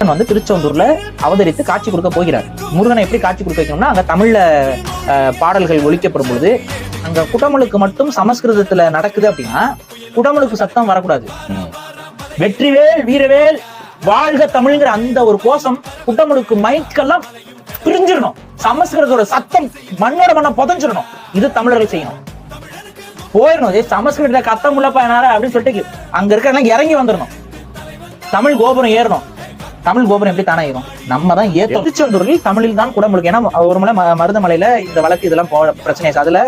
முருகன் வந்து திருச்செந்தூர்ல அவதரித்து காட்சி கொடுக்க போகிறார். முருகனை எப்படி காட்சி கொடுக்க வைக்கணும்னா, அங்க தமிழ்ல பாடல்கள் ஒலிக்கப்படும் பொழுது அங்க குடமுழுக்கு மட்டும் சமஸ்கிருதத்துல நடக்குது அப்படின்னா குடமுழுக்கு சத்தம் வரக்கூடாது. வெற்றிவேல் வீரவேல் வாழ்க தமிழ்ங்கிற அந்த ஒரு கோஷம் குடமுழுக்கு மைக்கெல்லாம் பிரிஞ்சிடணும். சமஸ்கிருதத்தோட சத்தம் மண்ணோட மண்ண புதஞ்சிடணும். இது தமிழர்கள் செய்யணும். போயிடணும் சமஸ்கிருத கத்த முள்ளப்பா அப்படின்னு சொல்லிட்டு அங்க இருக்க இறங்கி வந்துடணும். தமிழ் கோபுரம் ஏறணும். தமிழ் கோபுரம் எப்படி தானே ஏறும்? நம்ம தான் ஏற்றோம். திருச்செந்தூரில் தமிழில் தான் குடமுழுக்கு. ஏன்னா ஒரு முறை மருதமலையில இந்த வழக்கு இதெல்லாம் பிரச்சனை. அதுல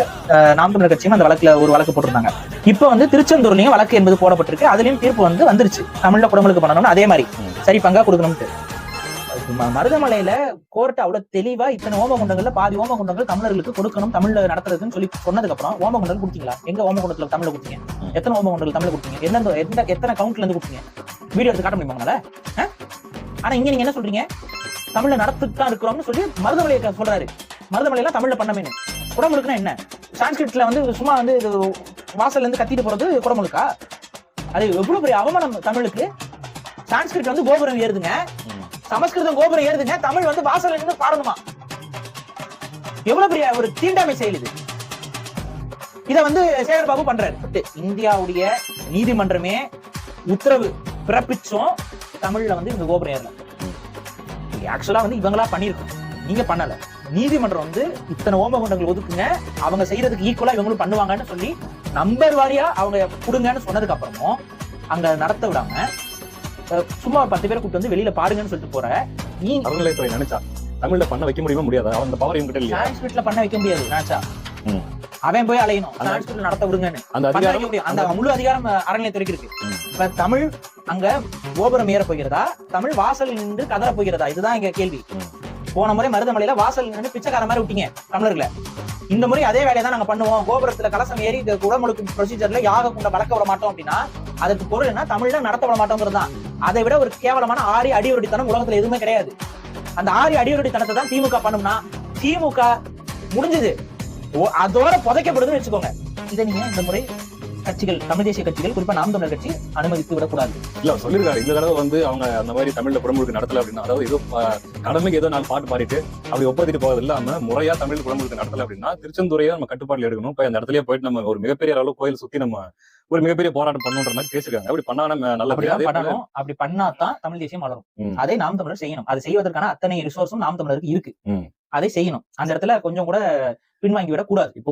நாம் தமிழர் கட்சியும் அந்த வழக்குல ஒரு வழக்கு போட்டிருந்தாங்க. இப்ப வந்து திருச்செந்தூர்லயும் வழக்கு என்பது போடப்பட்டிருக்கு. அதுலயும் தீர்ப்பு வந்துருச்சு. தமிழ்ல குடமுழுக்கு பண்ணணும்னு அதே மாதிரி சரி பங்கா கொடுக்கணும்ட்டு. மருதமலையில கோர்ட் அவ்வளவு தெளிவா இத்தனை ஓமகுண்டங்கள்ல பாதி ஓமகுண்டங்கள் தமிழர்களுக்கு கொடுக்கணும், தமிழ்ல நடத்துறதுன்னு சொல்லி சொன்னதுக்கு அப்புறம் ஓமகுண்டல் கொடுத்தீங்களா? எங்க ஓமகுண்டத்துல தமிழ்ல கொடுத்தீங்க? எத்தனை ஓமகுண்டல் தமிழ்ல கொடுத்தீங்க? எத்தனை கவுண்ட்ல இருந்து கொடுத்தீங்க? வீடியோ எடுத்து காட்ட முடியுமாங்களா? ஆனா இங்க நீங்க என்ன சொல்றீங்க? தமிழ்ல நடத்துதான் இருக்கிறோம்னு சொல்லி மருதமலையை சொல்றாரு. மருதமலையெல்லாம் தமிழ்ல பண்ணமேனு. குடமுழுக்குன்னா என்ன? சான்ஸ்கிரிட்ல சும்மா வாசல்ல இருந்து கத்திட்டு போறது குடமுழுக்கா? அது எவ்வளவு பெரிய அவமானம் தமிழுக்கு. சான்ஸ்கிரிட் கோபுரம் ஏறுதுங்க, சமஸ்கிருதம் கோபுரம் ஏறுதுங்க, தமிழ் வாசல்ல இருந்து பாடணுமா? எவ்வளவு பெரிய ஒரு தீண்டாமை செயல் இது. இத சேகர் பாபு பண்றாரு. இந்தியாவுடைய நீதிமன்றமே உத்தரவு பிறப்பிச்சும் தமிழ்ல இந்த கோபுரம் ஏறல. ஆக்சுவலா இவங்களா பண்ணிருக்கோம், நீங்க பண்ணல. நீதிமன்றம் இத்தனை ஓமகுண்டங்கள் ஒதுக்குங்க, அவங்க செய்யறதுக்கு ஈக்குவலா இவங்களும் பண்ணுவாங்கன்னு சொல்லி நம்பர் வாரியா அவங்க கொடுங்கன்னு சொன்னதுக்கு அப்புறமும் அங்க நடத்த விடாம சும்மா 10 பேரை கூப்பிட்டு வெளியில பாருங்கன்னு சொல்லிட்டு போற நீ அறநிலையத்துறை நினைச்சா தமிழ்ல பண்ண வைக்க முடியுமா? முடியாது. அவங்க பவர் இவங்க கிட்ட இல்லையா? சான்ஸ்கிரிட்ல பண்ண வைக்க முடியாது. நினைச்சா அவன் போய் அலையணும், சான்ஸ்கிரிட்ல நடத்த விடுங்கன்னு. அந்த முழு அதிகாரம் அறநிலையத்துறைக்கு இருக்கு. இப்ப தமிழ் அங்க கோபுரம் ஏற போகிறதா, தமிழ் வாசல் நின்று கதற போகிறதா? இதுதான் இங்க கேள்வி. போன முறை மருதமலையில வாசல் நின்று பிச்சைக்கார மாதிரி விட்டீங்க தமிழர்களை. இந்த முறை அதே வேலையை தான் நாங்க பண்ணுவோம். கோபுரத்துல கலசம் ஏறி குடமுழுக்கு ப்ரொசீஜர்ல யாக குண்ட வளர்க்க விட மாட்டோம் அப்படின்னா அதுக்கு பொருள் என்ன? தமிழ்ல நடத்த விட மாட்டோங்கிறது தான். அதை விட ஒரு கேவலமான ஆரி அடிவருடித்தனம் உலகத்துல எதுவுமே கிடையாது. அந்த ஆரி அடிவருடித்தனத்தை தான் திமுக பண்ணும்னா திமுக முடிஞ்சது, அதோட புதைக்கப்படுதுன்னு வச்சுக்கோங்க. இதை நீங்க இந்த முறை கட்சிகள், தமிழ் தேசிய கட்சிகள், குறிப்பா நாம் தமிழர் கட்சி அனுமதித்து விடக்கூடாது. இல்ல சொல்லிருக்காரு இந்த தடவை அவங்க அந்த மாதிரி தமிழ்ல குடமுழுக்கு நடத்தல அப்படின்னா, அதாவது ஏதோ கடமைக்கு ஏதோ 4 பாட்டு பாடிட்டு அப்படி ஒப்பத்திட்டு போவது இல்லாம முறையா தமிழ் குடமுழுக்கு நடத்தல அப்படின்னா திருச்செந்தூரையே நம்ம கட்டுப்பாடுல எடுக்கணும். அந்த இடத்துலயே போயிட்டு நம்ம ஒரு மிகப்பெரிய அளவு கோயில் சுத்தி நம்ம ஒரு மிகப்பெரிய போராட்டம் பண்ணணுன்ற மாதிரி பேசிருக்காங்க. அப்படி பண்ணா நல்லபடியா பண்ணணும். அப்படி பண்ணாதான் தமிழ் தேசியம் வளரும். அதை நாம் தமிழர் செய்யணும். அதை செய்வதற்கான அத்தனை ரிசோர்ஸும் நாம் தமிழருக்கு இருக்கு. அதை செய்யணும். அந்த இடத்துல கொஞ்சம் கூட பின்வாங்கி விட கூடாது. இப்போ